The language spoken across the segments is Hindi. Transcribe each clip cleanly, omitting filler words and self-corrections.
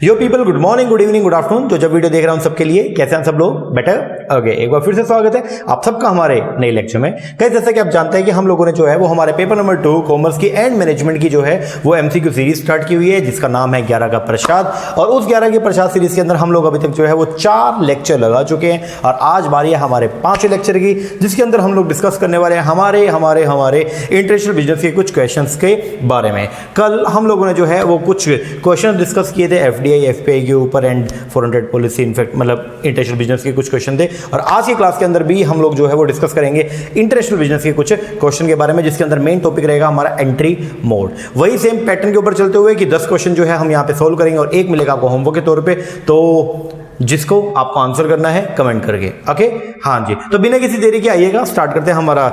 यो people, good morning, good evening, good afternoon. तो जब वीडियो देख रहा हूं सबके लिए, कैसे हैं सब लोग? बेटर? ओके, एक बार फिर से स्वागत है आप सबका हमारे नए लेक्चर में। कई जैसे कि आप जानते हैं कि हम लोगों ने जो है वो हमारे पेपर नंबर 2 कॉमर्स की एंड मैनेजमेंट की जो है वो एमसीक्यू सीरीज स्टार्ट की हुई है, जिसका नाम है 11 का प्रसाद। और उस 11 के प्रसाद सीरीज के अंदर हम लोग अभी तक जो है वो 4 लेक्चर लगा चुके हैं और आज बारी है हमारे 5वें लेक्चर की, जिसके अंदर हम लोग डिस्कस करने वाले हैं हमारे इंटरनेशनल बिजनेस के कुछ क्वेश्चंस के बारे में। कल हम लोगों ने जो है वो कुछ क्वेश्चन डिस्कस किए थे एफडीआई एफपीआई के ऊपर एंड 400 पॉलिसी, इनफैक्ट मतलब इंटरनेशनल बिजनेस के कुछ क्वेश्चन थे। और आज की क्लास के अंदर भी हम लोग जो है वो डिस्कस करेंगे इंटरनेशनल बिजनेस के कुछ क्वेश्चन के बारे में, जिसके अंदर मेन टॉपिक रहेगा हमारा एंट्री मोड। वही सेम पैटर्न के ऊपर चलते हुए कि 10 क्वेश्चन जो है हम यहाँ पे सोल्व करेंगे और एक मिलेगा आपको होमवर्क के तौर पे, तो जिसको आपको आंसर करना है कमेंट करके। ओके, हाँ जी। तो बिना किसी देरी के आइएगा, स्टार्ट करते हैं हमारा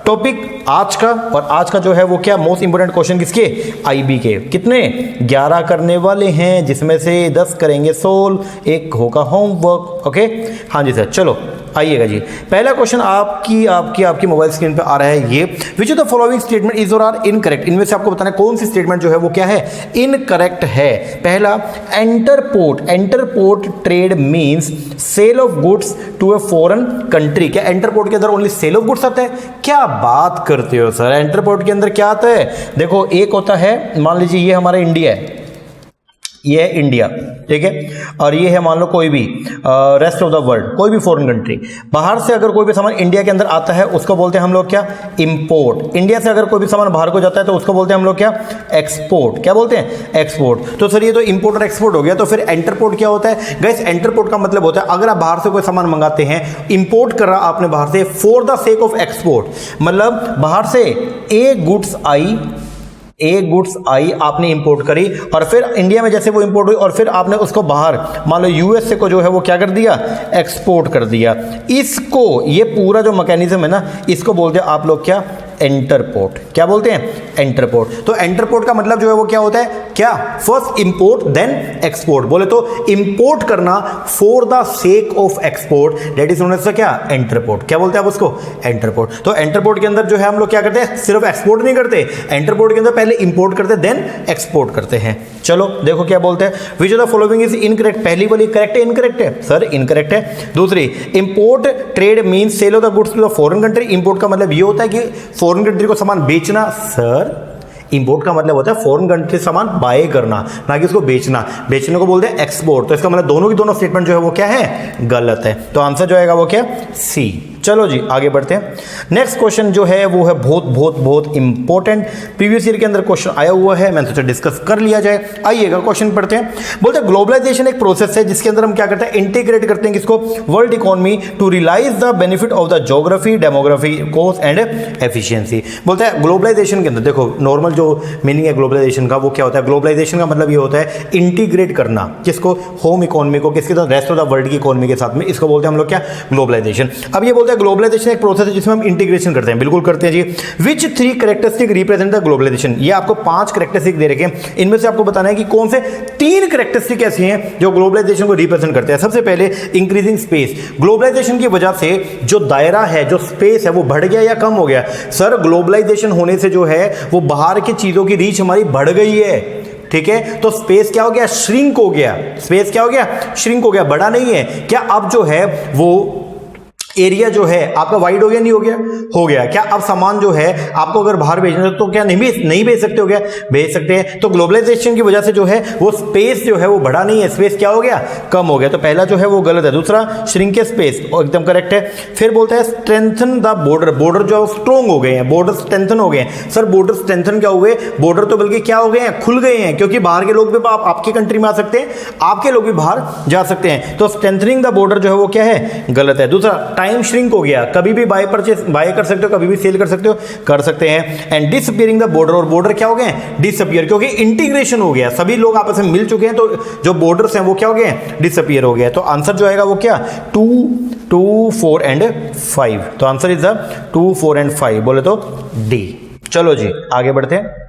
टॉपिक आज का। और आज का जो है वो क्या, मोस्ट इंपोर्टेंट क्वेश्चन किसके? आईबी के। कितने? 11 करने वाले हैं, जिसमें से 10 करेंगे सोल्व, एक होगा होमवर्क। ओके, हाँ जी सर, चलो आइएगा जी। पहला क्वेश्चन आपकी मोबाइल स्क्रीन पे आ रहा है ये, विच of the following statement is और आर इनकरेक्ट। इनमें से आपको बताना है कौन सी स्टेटमेंट जो है वो क्या है, इनकरेक्ट है। पहला, entrepot trade means sale of goods to a foreign country. क्या एंटरपोर्ट के अंदर ओनली सेल ऑफ गुड्स आता है? क्या बात करते हो सर, एंटरपोर्ट के अंदर क्या आता है? देखो, एक होता है, मान लीजिए ये हमारा इंडिया है, ये है इंडिया, ठीक है, और ये है मान लो कोई भी रेस्ट ऑफ द वर्ल्ड, कोई भी फॉरेन कंट्री। बाहर से अगर कोई भी सामान इंडिया के अंदर आता है उसको बोलते हैं हम लोग क्या, इंपोर्ट। इंडिया से अगर कोई भी सामान बाहर को जाता है तो उसको बोलते हैं हम लोग क्या, एक्सपोर्ट। क्या बोलते हैं? एक्सपोर्ट। तो सर ये तो इंपोर्ट और एक्सपोर्ट हो गया, तो फिर एंटरपोर्ट क्या होता है? गाइस, एंटरपोर्ट का मतलब होता है अगर आप बाहर से कोई सामान मंगाते हैं, इंपोर्ट कर रहा आपने बाहर से for the sake of export, मतलब बाहर से एक गुड्स आई आपने इंपोर्ट करी और फिर इंडिया में जैसे वो इंपोर्ट हुई और फिर आपने उसको बाहर मान लो यूएसए को जो है वो क्या कर दिया, एक्सपोर्ट कर दिया। इसको, ये पूरा जो मैकेनिज्म है ना, इसको बोलते हैं आप लोग क्या, एंटरपोर्ट। क्या बोलते हैं? एंटरपोर्ट। तो एंटरपोर्ट का मतलब जो है वो क्या होता है, क्या, फर्स्ट इंपोर्ट देन एक्सपोर्ट। बोले तो इंपोर्ट करना for the sake of export, that is known as क्या, एंटरपोर्ट। क्या बोलते हैं आप उसको? एंटरपोर्ट। तो एंटरपोर्ट के अंदर जो है हम लोग क्या करते हैं, सिर्फ एक्सपोर्ट नहीं करते, एंटरपोर्ट के अंदर पहले इंपोर्ट करते देन एक्सपोर्ट करते हैं। चलो देखो क्या बोलते हैं, which of the following is incorrect. पहली वाली करेक्ट है, इनकरेक्ट है सर, इनकरेक्ट है। दूसरी, import trade means sale of the goods to the foreign country. Import का मतलब ये होता है कि फॉरेन कंट्री को सामान बेचना। सर, इंपोर्ट का मतलब होता है फॉरेन कंट्री सामान बाय करना, ना कि उसको बेचना। बेचने को बोलते हैं एक्सपोर्ट। तो इसका मतलब दोनों की दोनों स्टेटमेंट जो है वो क्या है, गलत है। तो आंसर जो आएगा वो क्या, सी। चलो जी आगे बढ़ते हैं। नेक्स्ट क्वेश्चन जो है वो है बहुत इंपॉर्टेंट, प्रीवियस ईयर के अंदर क्वेश्चन आया हुआ है, मैंने सोचा डिस्कस कर लिया जाए। आइएगा क्वेश्चन पढ़ते हैं। बोलते हैं ग्लोबलाइजेशन एक प्रोसेस है जिसके अंदर हम क्या करते हैं, इंटीग्रेट करते हैं किसको, world economy, to realise the benefit of the geography, demography, cost and efficiency. बोलते हैं ग्लोबलाइजेशन के अंदर, देखो नॉर्मल जो मीनिंग है ग्लोबलाइजेशन का वो क्या होता है, ग्लोबलाइजेशन का मतलब ये होता है इंटीग्रेट करना, किसको, होम इकोनॉमी को किसके साथ, रेस्ट ऑफ द वर्ल्ड की इकोनॉमी के साथ में, इसको बोलते हैं हम लोग क्या, ग्लोबलाइजेशन। अब ये बोलते हैं ग्लोबलाइजेशन एक प्रोसेस है जिसमें हम इंटीग्रेशन करते हैं, बिल्कुल करते हैं जी। विच 3 कैरेक्टरिस्टिक रिप्रेजेंट द ग्लोबलाइजेशन। ये आपको 5 कैरेक्टरिस्टिक दे रखे हैं, इनमें से आपको बताना है कि कौन से 3 कैरेक्टरिस्टिक ऐसी हैं जो ग्लोबलाइजेशन को रिप्रेजेंट करते हैं। सबसे पहले इंक्रीजिंग स्पेस। ग्लोबलाइजेशन की वजह से जो दायरा है, जो स्पेस है, वो बढ़ गया या कम हो गया? सर, ग्लोबलाइजेशन होने से जो है वो बाहर की चीजों की रीच हमारी बढ़ गई है, ठीक है। तो स्पेस क्या हो गया, श्रिंक हो गया। स्पेस क्या हो गया, श्रिंक हो गया, बड़ा नहीं है। क्या अब जो है वो एरिया जो है आपका वाइड हो गया, नहीं हो गया? हो गया। क्या अब सामान जो है आपको अगर बाहर भेजना है तो क्या नहीं भेज सकते हो? क्या भेज सकते हैं। तो ग्लोबलाइजेशन की वजह से जो है वो स्पेस जो है वो बढ़ा नहीं है, स्पेस क्या हो गया, कम हो गया। तो पहला जो है वो गलत है। दूसरा, श्रिंक स्पेस, एकदम करेक्ट है। फिर बोलता है स्ट्रेंथन द बॉर्डर। बॉर्डर जो स्ट्रॉन्ग हो गए हैं, बॉर्डर स्ट्रेंथन हो गए हैं। सर, बॉर्डर स्ट्रेंथन क्या हुए, बॉर्डर तो बल्कि क्या हो गए हैं, खुल गए हैं, क्योंकि बाहर के लोग भी आपकी कंट्री में आ सकते हैं, आपके लोग भी बाहर जा सकते हैं। तो स्ट्रेंथनिंग द बॉर्डर जो है वो क्या है, गलत है। दूसरा, टाइम श्रिंक हो गया, कभी भी बाय कर सकते हो, कभी भी सेल कर सकते हो, कर सकते हैं। एंड डिसअपीयरिंग द बॉर्डर, और बॉर्डर क्या हो गए, डिसअपीयर, क्योंकि इंटीग्रेशन हो गया, सभी लोग आपस में मिल चुके हैं, तो जो बॉर्डर्स हैं वो क्या हो गए, डिसअपीयर हो गया। तो आंसर जो आएगा वो क्या, 2, 4 एंड 5। तो आंसर इज द 2, 4 एंड 5, बोले तो डी। चलो जी आगे बढ़ते हैं।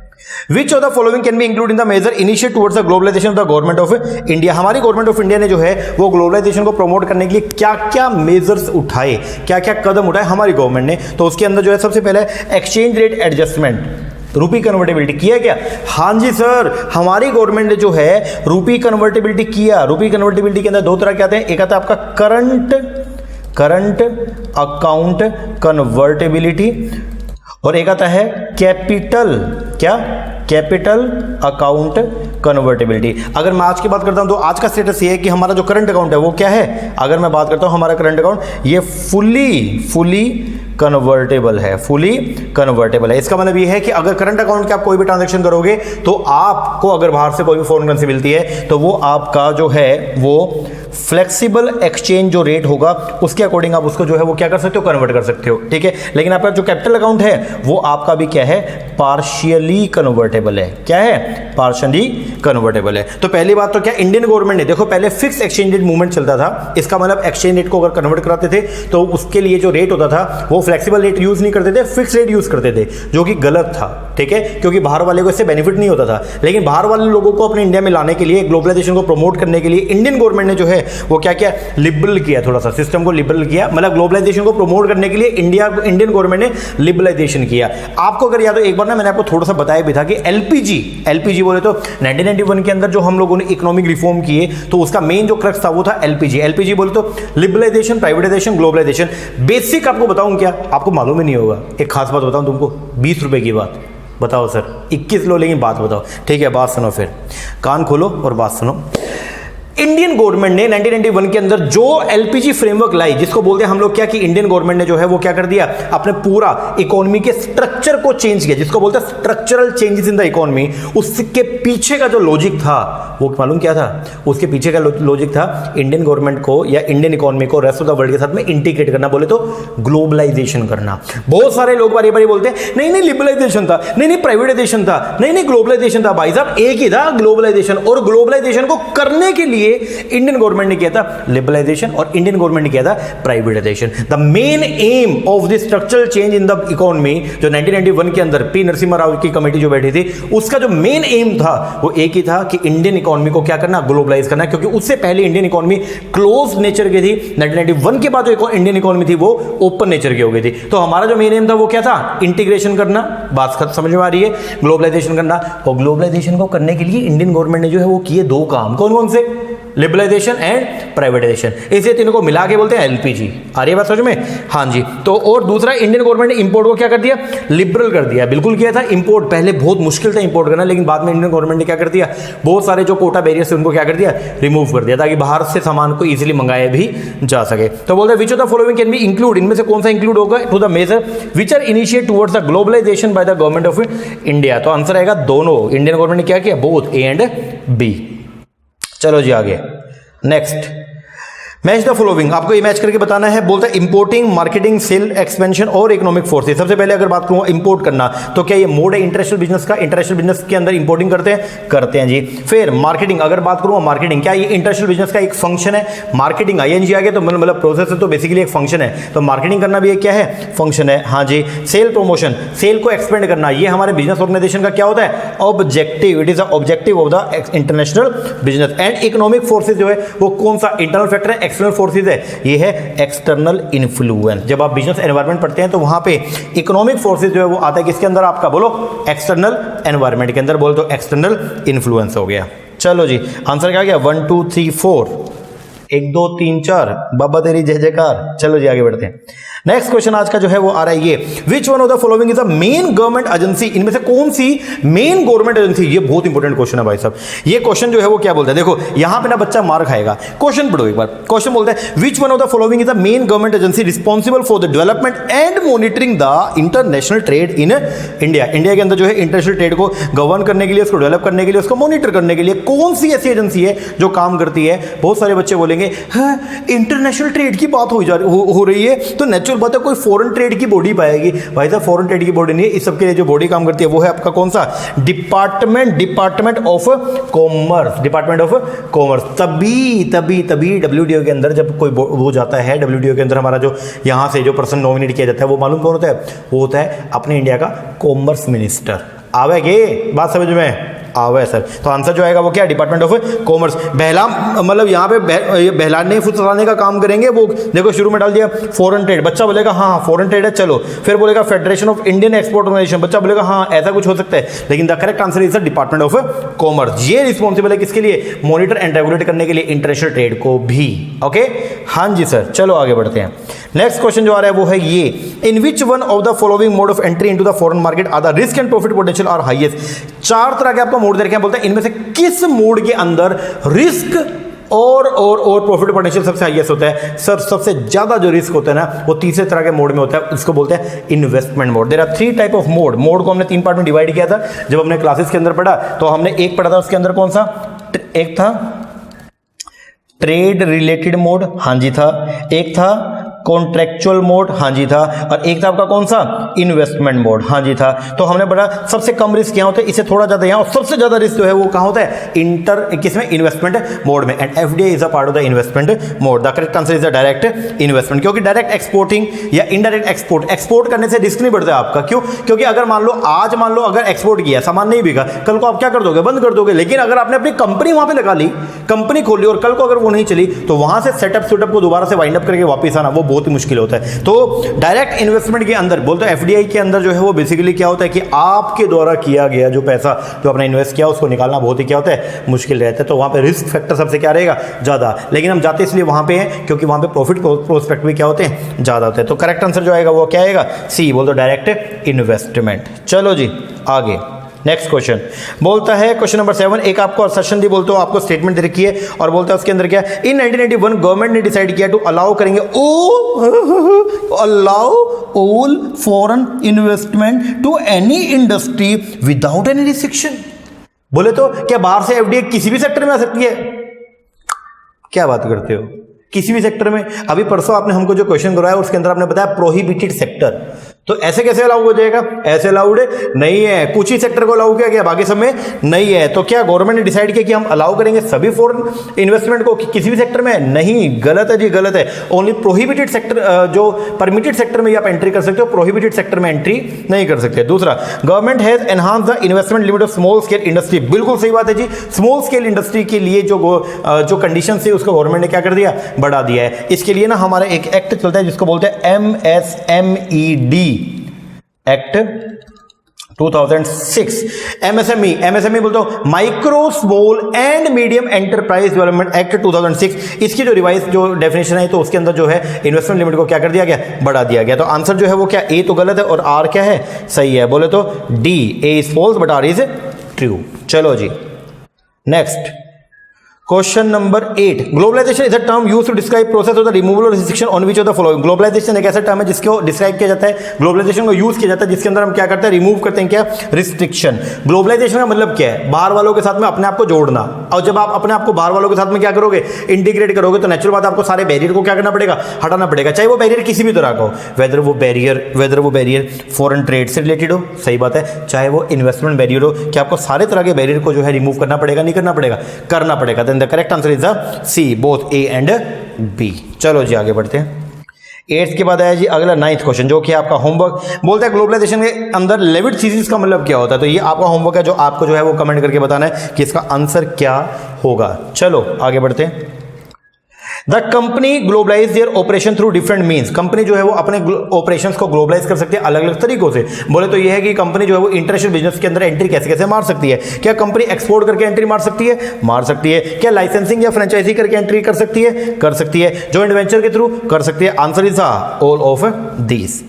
Which of the following can be included in the measure initiated towards the globalization of the government of India? हमारी गवर्नमेंट ऑफ इंडिया ने जो है वो ग्लोबलाइजेशन को प्रमोट करने के लिए क्या क्या मेजर्स उठाए, क्या क्या कदम उठाए हमारी गवर्नमेंट ने? तो उसके अंदर जो है सबसे पहले एक्सचेंज रेट एडजस्टमेंट। रूपी कन्वर्टेबिलिटी किया क्या? हाँ जी सर, हमारी गवर्नमेंट ने जो है रूपी कन्वर्टेबिलिटी किया। रूपी कन्वर्टेबिलिटी के अंदर दो तरह के आते हैं, एक आता है आपका करंट अकाउंट कन्वर्टेबिलिटी और एक आता है कैपिटल अकाउंट कन्वर्टेबिलिटी। अगर मैं आज की बात करता हूं तो आज का स्टेटस ये है कि हमारा जो करंट अकाउंट है वो क्या है? अगर मैं बात करता हूं हमारा करंट अकाउंट ये फुली कन्वर्टेबल है, इसका मतलब ये है कि अगर करंट अकाउंट के आप कोई भी ट्रांजैक्शन करोगे तो आपको अगर बाहर से कोई भी फॉरेन करेंसी मिलती है तो वो आपका जो है वो फ्लेक्सिबल एक्सचेंज जो रेट होगा उसके अकॉर्डिंग आप उसको जो है वो क्या कर सकते हो, कन्वर्ट कर सकते हो, ठीक है। लेकिन आपका जो कैपिटल अकाउंट है वो आपका भी क्या है, पार्शियली कन्वर्टेबल है। क्या है? पार्शियली कन्वर्टेबल है। तो पहली बात तो क्या इंडियन गवर्नमेंट ने, देखो पहले फिक्स एक्सचेंज रेट मूवमेंट चलता था, इसका मतलब एक्सचेंज रेट को अगर कन्वर्ट कराते थे तो उसके लिए जो रेट होता था वो फ्लेक्सिबल रेट यूज नहीं करते थे, फिक्स रेट यूज करते थे, जो कि गलत था, ठीक है, क्योंकि बाहर वाले को इससे बेनिफिट नहीं होता था। लेकिन बाहर वाले लोगों को अपने इंडिया में लाने के लिए, ग्लोबलाइजेशन को प्रमोट करने के लिए इंडियन गवर्नमेंट ने जो है वो क्या किया, लिबरल किया, थोड़ा सा सिस्टम को लिबरल किया, मतलब ग्लोबलाइजेशन को प्रमोट करने के लिए इंडियन गवर्नमेंट ने लिबरलाइजेशन किया। आपको अगर याद हो एक बार ना मैंने आपको थोड़ा सा बताया भी था कि एलपीजी बोले तो 1991 के अंदर जो हम लोगों ने इकोनॉमिक रिफॉर्म किए तो उसका मेन जो क्रक्स था वो था एलपीजी बोले तो लिबरलाइजेशन, प्राइवेटाइजेशन, ग्लोबलाइजेशन। बेसिक आपको बताऊं क्या, आपको मालूम ही नहीं होगा, एक खास बात बताऊं तुमको, 20 रुपए की बात बताओ सर, 21 लो, लेकिन बात बताओ, ठीक है, बात सुनो, फिर कान खोलो और बात सुनो। इंडियन गवर्नमेंट ने 1991 के अंदर जो एलपीजी फ्रेमवर्क लाई, जिसको बोलते हैं हम लोग क्या, कि इंडियन गवर्नमेंट ने जो है वो क्या कर दिया, अपने पूरा इकोनॉमी के स्ट्रक्चर को चेंज किया, जिसको बोलते हैं structural changes in the economy. उसके पीछे का जो लॉजिक था वो मालूम क्या था? उसके पीछे का लॉजिक था इंडियन गवर्नमेंट को या इंडियन इकोनॉमी को रेस्ट ऑफ द वर्ल्ड के साथ में इंटीग्रेट करना, बोले तो ग्लोबलाइजेशन करना। बहुत सारे लोग बारी बारी बोलते हैं नहीं लिबरलाइजेशन था, नहीं प्राइवेटाइजेशन था, नहीं ग्लोबलाइजेशन था। भाई साहब एक ही था ग्लोबलाइजेशन, और ग्लोबलाइजेशन को करने के लिए इंडियन गवर्नमेंट ने किया था लिबरलाइजेशन और इंडियन गवर्नमेंट ने किया था privatisation. The main M of the structural change in the economy जो 1991 के अंदर पी नरसिम्हा राव की कमेटी जो बैठी थी, उसका जो मेन एम था वो एक ही था कि इंडियन इकोनॉमी को क्या करना, ग्लोबलाइज करना, क्योंकि उससे पहले इंडियन इकोनॉमी क्लोज नेचर की थी। 1991 के बाद जो इंडियन इकोनॉमी थी वो ओपन नेचर की हो गई थी। तो हमारा जो मेन एम था वो क्या था, इंटीग्रेशन करना, बात समझ में आ रही है, ग्लोबलाइजेशन करना। और ग्लोबलाइजेशन को करने के लिए इंडियन गवर्नमेंट ने जो है वो किए दो काम, कौन कौन से, लिबरलाइजेशन एंड प्राइवेटाइजेशन, इसे तीनों को मिला के बोलते हैं एलपीजी। आ रही है बात समझ में? हाँ जी। तो और दूसरा, इंडियन गवर्नमेंट ने इंपोर्ट को क्या कर दिया, लिबरल कर दिया, बिल्कुल किया था। इंपोर्ट पहले बहुत मुश्किल था इंपोर्ट करना, लेकिन बाद में इंडियन गवर्नमेंट ने क्या कर दिया, बहुत सारे जो कोटा बैरियर्स थे उनको क्या कर दिया, रिमूव कर दिया, ताकि बाहर से सामान को इजीली मंगाया भी जा सके। तो बोलते हैं which of the following can be include, इनमें से कौन सा इंक्लूड होगा to the major which are initiate towards the globalisation by the government of India. तो आंसर आएगा दोनों, इंडियन गवर्नमेंट ने क्या किया, बोथ ए एंड बी। चलो जी आगे, नेक्स्ट, मैच द फॉलोइंग, आपको ये मैच करके बताना है। बोलता है इंपोर्टिंग, मार्केटिंग, सेल, एक्सपेंशन और इकोनॉमिक फोर्सेस। सबसे पहले अगर बात करूं इंपोर्ट करना, तो क्या ये मोड है इंटरनेशनल बिजनेस का, इंटरनेशनल बिजनेस के अंदर इंपोर्टिंग करते हैं जी। फिर मार्केटिंग, अगर बात करूं मार्केटिंग, क्या ये इंटरनेशनल बिजनेस का एक फंक्शन है? मार्केटिंग आईएनजी आ गया तो मतलब प्रोसेस है, तो बेसिकली एक फंक्शन है, तो मार्केटिंग करना भी एक क्या है, फंक्शन है। हाँ जी। सेल, प्रमोशन, सेल को एक्सपेंड करना, ये हमारे बिजनेस ऑर्गेनाइजेशन का क्या होता है, objective, it is the objective of the international business. And economic forces जो है वो कौन सा इंटरनल फैक्टर है, एक्सटर्नल फोर्सेज है, ये है एक्सटर्नल इन्फ्लुएंस। जब आप बिजनेस एनवायरनमेंट पढ़ते हैं तो वहां पे इकोनॉमिक फोर्सेज जो है वो आता है किसके अंदर, आपका बोलो एक्सटर्नल एनवायरनमेंट के अंदर, बोल तो एक्सटर्नल इन्फ्लुएंस हो गया। चलो जी, आंसर क्या गया, 1 2 3 4, 1 2 3 4, बाबा तेरी जय जयकार। चलो जी आगे बढ़ते हैं। नेक्स्ट क्वेश्चन आज का जो है वो आ रहा है ये, विच one of the following is a main government agency, इनमें से कौन सी मेन गवर्नमेंट एजेंसी, ये बहुत इंपॉर्टेंट क्वेश्चन है भाई साहब। ये क्वेश्चन जो है वो क्या बोलता है, देखो यहां पे ना बच्चा मार खाएगा, क्वेश्चन पढ़ो एक बार। क्वेश्चन बोलता है विच one of the following is a main government agency responsible for the development and monitoring the international trade in India. India के अंदर जो है इंटरनेशनल ट्रेड को गवर्न करने के लिए, उसको डेवलप करने के लिए, उसको मॉनिटर करने के लिए कौन सी ऐसी एजेंसी है जो काम करती है? बहुत सारे बच्चे बोलेंगे इंटरनेशनल ट्रेड की बात हो रही है तो नेचुरल बात है कोई फॉरेन ट्रेड की बॉडी पाएगी। भाई साहब फॉरेन ट्रेड की बॉडी नहीं है, इस सब के लिए जो बॉडी काम करती है वो है आपका कौन सा, department of commerce, department of commerce. तभी WTO के अंदर जब कोई वो जाता है, WTO के अंदर हमारा जो यहाँ से जो पर्सन नॉमिनेट किया जाता है वो मालूम कौन होता है, वो होता है अपने इंडिया का कॉमर्स मिनिस्टर। आवेगे बात समझ में, आवे सर। तो आंसर जो आएगा वो क्या, डिपार्टमेंट ऑफ कॉमर्स। बहला मतलब यहाँ पे बहलाने फुसलाने का काम करेंगे वो। देखो शुरू में डाल दिया फॉरेन ट्रेड, बच्चा बोलेगा हाँ फॉरेन ट्रेड है चलो। फिर बोलेगा federation of Indian export organisation, बच्चा बोलेगा हाँ ऐसा कुछ हो सकता है। लेकिन the correct answer is department of commerce. ये रिस्पॉन्सिबल है किसके लिए, मॉनिटर एंड रेगुलेट करने के लिए इंटरनेशनल ट्रेड को भी। ओके हाँ जी सर, चलो आगे बढ़ते हैं। नेक्स्ट क्वेश्चन जो आ रहा है वो है ये, in which one of the following mode of entry into the foreign market are the risk and profit potential are highest. चार तरह के आपको मोड दे रखे हैं, बोलते हैं इनमें से किस मोड के अंदर रिस्क और प्रॉफिट पोटेंशियल सबसे हाईएस्ट होता है। सर सबसे ज्यादा जो रिस्क होता है ना वो तीसरे तरह के मोड में होता है, इसको बोलते हैं investment mode. There are 3 type of mode. Mode को हमने 3 पार्ट में डिवाइड किया था जब हमने क्लासेस के अंदर पढ़ा। तो हमने एक पढ़ा था, उसके अंदर कौन सा, एक था ट्रेड रिलेटेड मोड, हाँ जी था, एक था कॉन्ट्रेक्चुअल मोड, हाँ जी था, और एक था आपका कौन सा, इन्वेस्टमेंट मोड, हाँ जी था। तो हमने पढ़ा सबसे कम रिस्क यहाँ होता है, इससे थोड़ा ज्यादा यहाँ, और सबसे ज्यादा रिस्क जो है वो कहाँ होता है, किसमें, इन्वेस्टमेंट मोड में। And FDI is a part of the investment mode. The correct answer is the direct investment, क्योंकि डायरेक्ट एक्सपोर्टिंग या इनडायरेक्ट एक्सपोर्ट करने से रिस्क नहीं बढ़ता है आपका। क्यों, क्योंकि अगर मान लो आज अगर एक्सपोर्ट किया, सामान नहीं बिका, कल को आप क्या कर दोगे, बंद कर दोगे। लेकिन अगर आपने अपनी कंपनी वहां पे लगा ली, कंपनी खोली, और कल को अगर वो नहीं चली तो वहां से सेटअप को दोबारा से वाइंड अप करके वापस आना वो बहुत ही मुश्किल होता है। तो डायरेक्ट इन्वेस्टमेंट के अंदर बोलते हैं एफडीआई के अंदर जो है वो बेसिकली क्या होता है कि आपके द्वारा किया गया जो पैसा जो आपने इन्वेस्ट किया उसको निकालना बहुत ही क्या होता है, मुश्किल रहता है। तो वहां पे रिस्क फैक्टर सबसे क्या रहेगा, ज्यादा। लेकिन हम जाते इसलिए वहां पे हैं क्योंकि वहां पे प्रॉफिट प्रोस्पेक्ट भी क्या होते हैं, ज्यादा होते हैं। तो करेक्ट आंसर जो आएगा वो क्या आएगा, सी, बोल दो डायरेक्ट इन्वेस्टमेंट। चलो जी आगे नेक्स्ट क्वेश्चन बोलता है, क्वेश्चन नंबर 7, एक आपको असर्शन दी, बोलते हो आपको स्टेटमेंट दे रखी है और बोलता है उसके अंदर क्या, इन 1991 गवर्नमेंट ने डिसाइड किया टू अलाउ करेंगे allow all foreign investment to any industry without any restriction. बोले तो क्या बाहर से एफडीआई किसी भी सेक्टर में आ सकती है? क्या बात करते हो, किसी भी सेक्टर में? अभी परसों आपने हमको जो क्वेश्चन कराया उसके अंदर आपने बताया प्रोहिबिटेड सेक्टर, तो ऐसे कैसे अलाउ हो जाएगा? ऐसे अलाउड नहीं है, कुछ ही सेक्टर को अलाउ किया गया, बाकी सब में नहीं है। तो क्या गवर्नमेंट ने डिसाइड किया कि हम अलाउ करेंगे सभी फॉरेन इन्वेस्टमेंट को किसी भी सेक्टर में? नहीं, गलत है जी, गलत है। ओनली प्रोहिबिटेड सेक्टर, जो परमिटेड सेक्टर में आप एंट्री कर सकते हो, प्रोहिबिटेड सेक्टर में एंट्री नहीं कर सकते। दूसरा, government has enhance the investment limit of small scale industry. बिल्कुल सही बात है जी, स्मॉल स्केल इंडस्ट्री के लिए जो कंडीशन थी उसको गवर्नमेंट ने क्या कर दिया, बढ़ा दिया है। इसके लिए ना हमारा एक एक्ट चलता है जिसको बोलते हैं MSMED एक्ट 2006। एमएसएमई बोलते हो micro small and medium enterprise development act 2006। इसकी जो रिवाइज जो डेफिनेशन है तो उसके अंदर जो है इन्वेस्टमेंट लिमिट को क्या कर दिया गया, बढ़ा दिया गया। तो आंसर जो है वो क्या, ए तो गलत है और आर क्या है, सही है। बोले तो D, A is false but R is true. चलो जी next, question number 8, globalisation is a term used to describe process of the removal of restriction on which of the following. Globalisation एक ऐसा टर्म है जिसको डिस्क्राइब किया जाता है, ग्लोबलाइजेशन को यूज किया जाता है जिसके अंदर हम क्या करते हैं, रिमूव करते हैं क्या, रिस्ट्रिक्शन। ग्लोबलाइजेशन का मतलब क्या है, बाहर वालों के साथ में अपने आप को जोड़ना। और जब आप अपने आप को बाहर वालों के साथ में क्या करोगे, इंटीग्रेट करोगे, तो नेचुरल बात आपको सारे बैरियर को क्या करना पड़ेगा, हटाना पड़ेगा, चाहे वो बैरियर किसी भी तरह का हो, वेदर वो बैरियर फॉरेन ट्रेड से रिलेटेड हो, सही बात है, चाहे वो इन्वेस्टमेंट बैरियर हो, कि आपको सारे तरह के बैरियर को जो है रिमूव करना पड़ेगा, नहीं करना पड़ेगा, करना पड़ेगा। Then the correct answer is C, both A and B. चलो जी आगे बढ़ते हैं। 8 के बाद आया जी अगला 9th क्वेश्चन जो कि आपका होमवर्क। बोलता है ग्लोबलाइजेशन के अंदर लेविट थीसिस का मतलब क्या होता है। तो ये आपका होमवर्क है जो आपको जो है वो कमेंट करके बताना है कि इसका आंसर क्या होगा। चलो आगे बढ़ते हैं। The company globalise their operation through different means. Company जो है वो अपने ऑपरेशंस को ग्लोबलाइज कर सकती है अलग अलग तरीकों से। बोले तो ये है कि कंपनी जो है वो इंटरनेशनल बिजनेस के अंदर एंट्री कैसे कैसे मार सकती है। क्या कंपनी एक्सपोर्ट करके एंट्री मार सकती है? मार सकती है। क्या लाइसेंसिंग या फ्रेंचाइजी करके एंट्री कर सकती है? कर सकती है। जॉइंट वेंचर के थ्रू कर सकती है। Answer is all of these.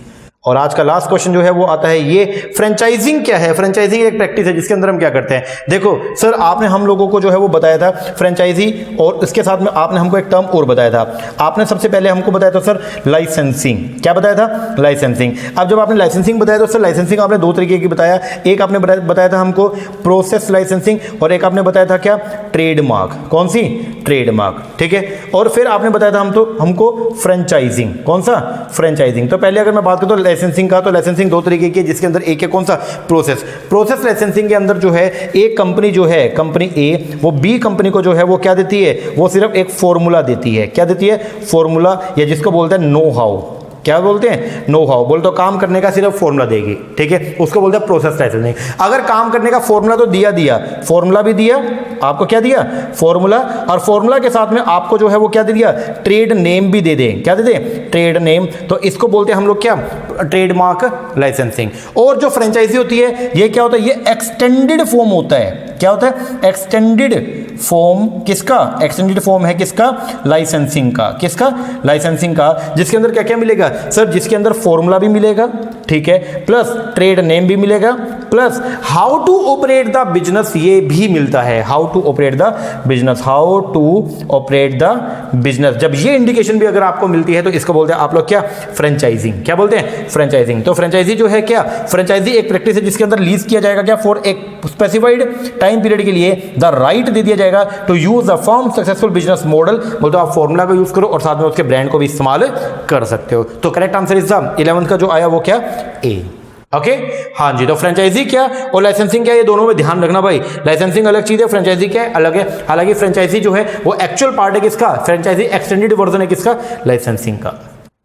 और आज का लास्ट क्वेश्चन जो है वो आता है ये, फ्रेंचाइजिंग क्या है। फ्रेंचाइजिंग एक प्रैक्टिस है जिसके अंदर हम क्या करते हैं, देखो सर आपने हम लोगों को जो है वो बताया था फ्रेंचाइजी, और इसके साथ में आपने हमको एक टर्म और बताया था। आपने सबसे पहले हमको बताया था सर लाइसेंसिंग। क्या बताया था? लाइसेंसिंग। अब जब आपने लाइसेंसिंग बताया तो सर लाइसेंसिंग आपने 2 तरीके की बताया। एक आपने बताया था हमको प्रोसेस लाइसेंसिंग, और एक आपने बताया था क्या, ट्रेडमार्क। कौन सी? ट्रेडमार्क, ठीक है। और फिर आपने बताया था हमको फ्रेंचाइजिंग। कौन सा? फ्रेंचाइजिंग। तो पहले अगर मैं बात करूं तो लाइसेंसिंग का, तो लाइसेंसिंग 2 तरीके की है जिसके अंदर एक है कौन सा, प्रोसेस लाइसेंसिंग के अंदर जो है एक कंपनी जो है, कंपनी ए, वो बी कंपनी को जो है वो क्या देती है, वो सिर्फ एक फॉर्मूला देती है। क्या देती है? फॉर्मूला, या जिसको बोलते हैं नो हाउ। क्या बोलते हैं, नो हाउ। बोल तो काम करने का सिर्फ फॉर्मूला देगी, ठीक है, उसको बोलते हैं प्रोसेस लाइसेंसिंग। अगर काम करने का फॉर्मूला तो दिया फॉर्मूला भी दिया आपको, क्या दिया, फॉर्मूला, और फॉर्मूला के साथ में आपको जो है वो क्या दे दिया, ट्रेड नेम भी दे दें। क्या दे दें, ट्रेड नेम। तो इसको बोलते हैं हम लोग क्या, ट्रेडमार्क लाइसेंसिंग। और जो फ्रेंचाइजी होती है ये क्या होता है, ये एक्सटेंडेड फॉर्म होता है। क्या होता है, एक्सटेंडेड फॉर्म। किसका, एक्सटेंडेड फॉर्म है किसका, लाइसेंसिंग का। किसका, लाइसेंसिंग का। जिसके अंदर क्या क्या मिलेगा सर, जिसके अंदर फॉर्मूला भी मिलेगा, ठीक है, प्लस ट्रेड नेम भी मिलेगा, plus how to operate the business ये भी मिलता है। How to operate the business, how to operate the business. जब ये इंडिकेशन भी अगर आपको मिलती है तो इसको बोलते हैं आप लोग क्या, फ्रेंचाइजिंग। क्या बोलते हैं, फ्रेंचाइजिंग। तो फ्रेंचाइजी जो है क्या, फ्रेंचाइजी एक प्रैक्टिस है जिसके अंदर लीज किया जाएगा क्या, फॉर एक स्पेसिफाइड टाइम पीरियड के लिए द राइट दे दिया जाएगा to use a firm successful business model. बोलते आप फॉर्मूला को यूज करो और साथ में उसके ब्रांड को भी इस्तेमाल कर सकते हो। तो correct answer is the 11th का जो आया वो क्या, ए। ओके हाँ जी। तो फ्रेंचाइजी क्या और लाइसेंसिंग क्या, ये दोनों में ध्यान रखना भाई। लाइसेंसिंग अलग चीज है, फ्रेंचाइजी क्या है, अलग है। हालांकि फ्रेंचाइजी जो है वो एक्चुअल पार्ट है किसका, फ्रेंचाइजी एक्सटेंडेड वर्जन है किसका, लाइसेंसिंग का।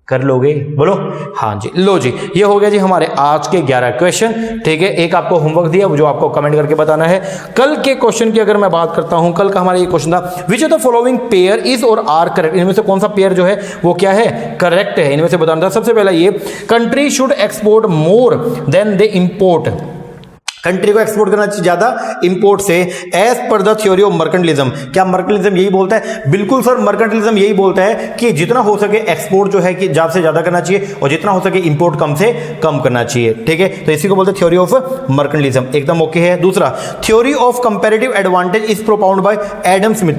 कर लोगे, बोलो हाँ जी। लो जी, ये हो गया जी हमारे आज के 11 क्वेश्चन, ठीक है। एक आपको होमवर्क दिया जो आपको कमेंट करके बताना है। कल के क्वेश्चन की अगर मैं बात करता हूं, कल का हमारा ये क्वेश्चन था, विच of the following pair is और आर करेक्ट। इनमें से कौन सा पेयर जो है वो क्या है, करेक्ट है, इनमें से बताना था। सबसे पहला ये, country should export more than they import. Country को एक्सपोर्ट करना चाहिए ज्यादा इंपोर्ट से, as per the theory of mercantilism. क्या मर्केंटलिज्म यही बोलता है, बिल्कुल सर, मर्केंटलिज्म यही बोलता है कि जितना हो सके एक्सपोर्ट जो है कि ज्यादा से ज्यादा करना चाहिए और जितना हो सके इंपोर्ट कम से कम करना चाहिए, ठीक है। तो इसी को बोलते हैं थ्योरी ऑफ मर्केंटलिज्म, एकदम ओके है। दूसरा, theory of comparative advantage is प्रोपाउंड bye Adam Smith.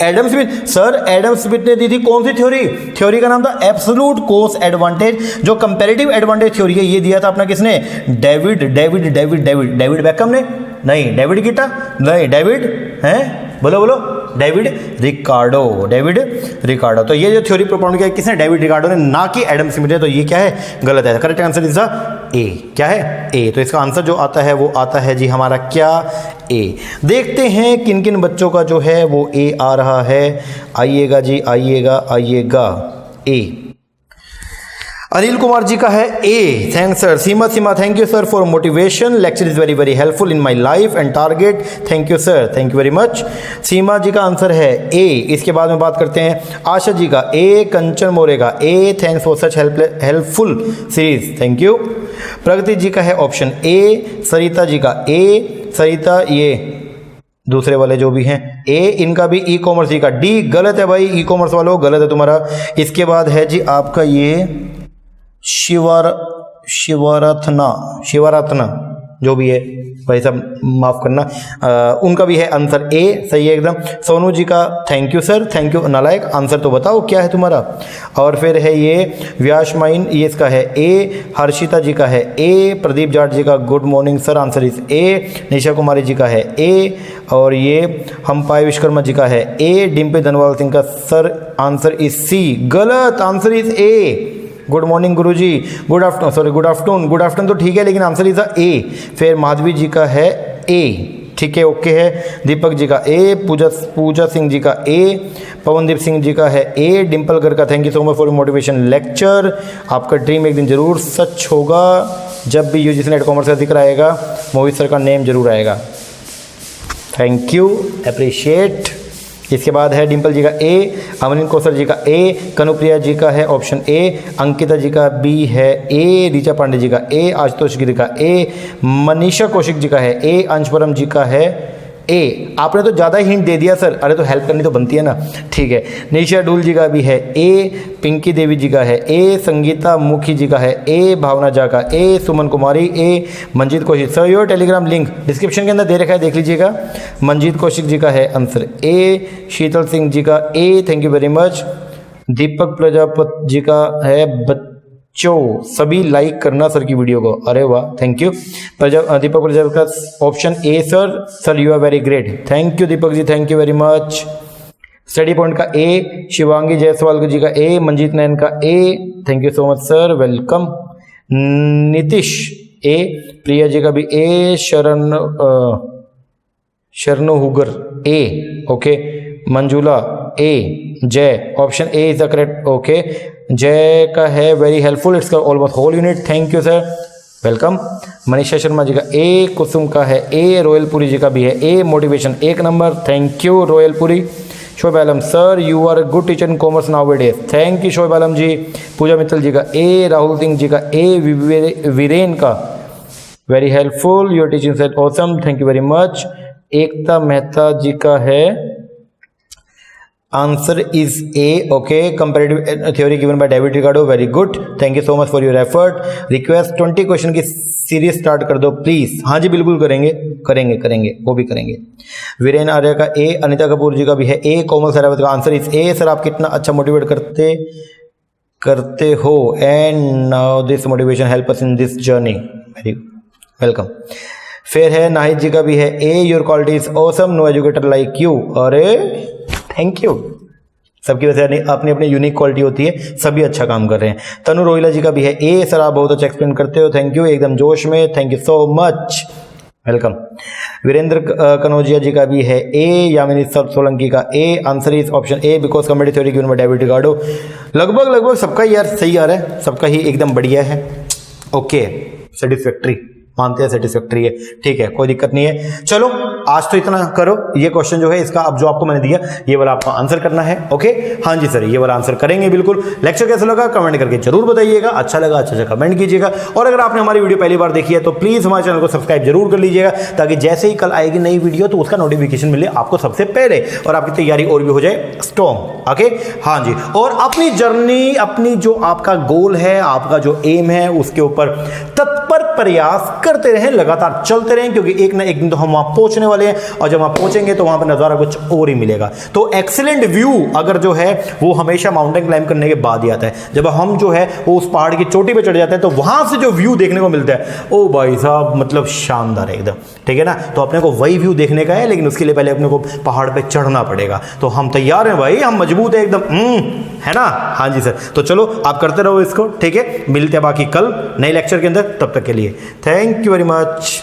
Adam Smith, sir Adam Smith ने दी थी कौन सी थ्योरी, थ्योरी का नाम था एब्सोल्यूट कॉस्ट एडवांटेज। जो कंपैरेटिव एडवांटेज थ्योरी है ये दिया था अपना किसने, डेविड बेकम ने, नहीं डेविड गिटा, नहीं डेविड हैं, बोलो डेविड रिकार्डो। तो ये जो थ्योरी प्रोपाउंड किया किसने, डेविड रिकार्डो ने, ना कि एडम स्मिथ ने। तो ये क्या है, गलत है। करेक्ट आंसर इज द ए। क्या है, ए। तो इसका आंसर जो आता है वो आता है जी हमारा क्या, ए। देखते हैं किन किन बच्चों का जो है वो ए आ रहा है। आइएगा जी, आइएगा ए। अनिल कुमार जी का है A, thanks sir. Seema thank you sir for motivation, lecture is very very helpful in my life and target, thank you sir, thank you very much. Seema ji का आंसर है ए। इसके बाद में बात करते हैं आशा जी का ए, कंचन मोरे का A, thanks for such helpful series, thank you. Pragati ji का है ऑप्शन ए, सरिता जी का ए, सरिता ये दूसरे वाले जो भी हैं ए, इनका भी ई कॉमर्स जी का डी, गलत है भाई, ई कॉमर्स वालों गलत है तुम्हारा। इसके बाद है जी आपका ये शिवरत्ना जो भी है भाई साहब माफ करना, उनका भी है आंसर ए, सही है एकदम। सोनू जी का thank you sir, thank you नालायक, आंसर तो बताओ क्या है तुम्हारा। और फिर है ये व्यासमाइन, ये इसका है ए, हर्षिता जी का है ए, प्रदीप जाट जी का good morning sir, answer is A, Nisha Kumari ji का है ए, और ये हमपाई विश्वकर्मा जी का है ए, डिम्पे धनवाल सिंह का सर आंसर इज सी, गलत, answer is A. Good morning Guruji, good afternoon तो ठीक है लेकिन आंसर इज ए। फिर माधवी जी का है ए, ठीक है ओके है। दीपक जी का ए, पूजा सिंह जी का ए, पवनदीप सिंह जी का है ए, डिम्पल गर का thank you so much for motivation lecture. आपका ड्रीम एक दिन जरूर सच होगा, जब भी यूजीसी नेट कॉमर्स का जिक्र आएगा मोहित सर का नेम जरूर आएगा, थैंक यू, अप्रिशिएट। इसके बाद है डिम्पल जी का ए, अमरीन कौशल जी का ए, कनुप्रिया जी का है ऑप्शन ए, अंकिता जी का बी है ए, ऋचा पांडे जी का ए, आशुतोष गिरी का ए, मनीषा कौशिक जी का है ए, अंशपरम जी का है ए। आपने तो ज़्यादा हिंट दे दिया सर, अरे तो हेल्प करनी तो बनती है ना, ठीक है। निशा डूल जी का भी है ए, पिंकी देवी जी का है ए, संगीता मुखी जी का है ए, भावना झा का A, Suman Kumari A, Manjeet Kaushik sir, your Telegram link description के अंदर दे रखा है, देख लीजिएगा। मंजीत कौशिक जी का है आंसर ए, शीतल सिंह जी का A, thank you very much. दीपक प्रजापति जी का है बच्चों सभी लाइक करना सर की वीडियो को, अरे वाह थैंक यू। दीपक प्रजापति का option A sir you are very great, thank you Deepak ji, thank you very much. Study point का ए, शिवांगी जायसवाल जी का ए, मंजीत नैन का A, thank you so much sir, welcome. Nitish A, Priya ji का भी ए, शरण हुगर ए, okay, Manjula A, Jay, option A is the correct. Okay, Jay का है very helpful, it's almost whole unit, thank you sir, welcome. Manisha Sharma ji का ए, कुसुम का है ए, रोयलपुरी जी का भी है A, motivation 1 number, thank you Royalpuri. Shoaib Alam sir you are good teacher in commerce nowadays, thank you Shoaib Alam ji. Pooja Mittal ji का ए, राहुल सिंह जी का ए, वीरेन का very helpful, your teaching set awesome, thank you very much. Ekta Mehta ji का है answer is A, okay, comparative theory given by David Ricardo, very good, thank you so much for your effort. Request 20 question की सीरीज स्टार्ट कर दो प्लीज। हाँ जी बिल्कुल करेंगे करेंगे करेंगे, वो भी करेंगे। वीरेन आर्य का ए, अनिता कपूर जी का भी है ए, कोमल सरावत का आंसर इज ए। सर आप कितना अच्छा मोटिवेट करते हो and now this motivation help us in this journey, very welcome. फिर है नाहिद जी का भी है A, your quality is awesome, no educator like you, अरे थैंक यू। सबकी वजह अपनी अपनी यूनिक क्वालिटी होती है, सभी अच्छा काम कर रहे हैं। तनु रोहिला जी का भी है ए, सर आप बहुत अच्छा एक्सप्लेन करते हो, थैंक यू, एकदम जोश में, thank you so much, welcome. Virendra Kanaujia ji का भी है ए, यामिनी सोलंकी का A, answer is option A because comedy theory given by David Ricardo. लगभग सबका ही यार सही आ रहा है, सबका ही एकदम बढ़िया है, ओके, सेटिस्फैक्ट्री, मानते हैं सेटिस्फैक्ट्री है, ठीक है, कोई दिक्कत नहीं है। चलो आज तो इतना करो, ये क्वेश्चन जो है इसका अब जो आपको मैंने दिया ये वाला आपको आंसर करना है, ओके। हाँ जी सर, ये वाला आंसर करेंगे बिल्कुल। लेक्चर कैसा लगा कमेंट करके जरूर बताइएगा, अच्छा लगा अच्छा कमेंट कीजिएगा, और अगर आपने हमारी वीडियो पहली बार देखी है तो प्लीज हमारे चैनल को सब्सक्राइब जरूर कर लीजिएगा, ताकि जैसे ही कल आएगी नई वीडियो तो उसका नोटिफिकेशन मिले आपको सबसे पहले, और आपकी तैयारी और भी हो जाए स्ट्रॉन्ग, ओके। हाँ जी, और अपनी जर्नी, अपनी जो आपका गोल है, आपका जो एम है, उसके ऊपर तत्पर प्रयास करते रहें, लगातार चलते रहें, क्योंकि एक ना एक दिन तो हम वहां पहुंचने वाले हैं, और जब वहां पहुंचेंगे तो वहां पर नजारा कुछ और ही मिलेगा। तो एक्सीलेंट व्यू अगर जो है वो हमेशा माउंटेन क्लाइंब करने के बाद ही आता है। जब हम जो है वो उस पहाड़ की चोटी पे चढ़ जाते हैं तो वहां से जो व्यू देखने को मिलता है, ओ भाई साहब, मतलब शानदार है एकदम, ठीक है ना। तो अपने को वही व्यू देखने का है, लेकिन उसके लिए पहले अपने को पहाड़ पे चढ़ना पड़ेगा। तो हम तैयार हैं भाई, हम मजबूत है एकदम, है ना। हाँ जी सर, तो चलो आप करते रहो इसको, ठीक है। मिलते हैं बाकी कल नए लेक्चर के अंदर, तब तक के लिए थैंक यू वेरी मच।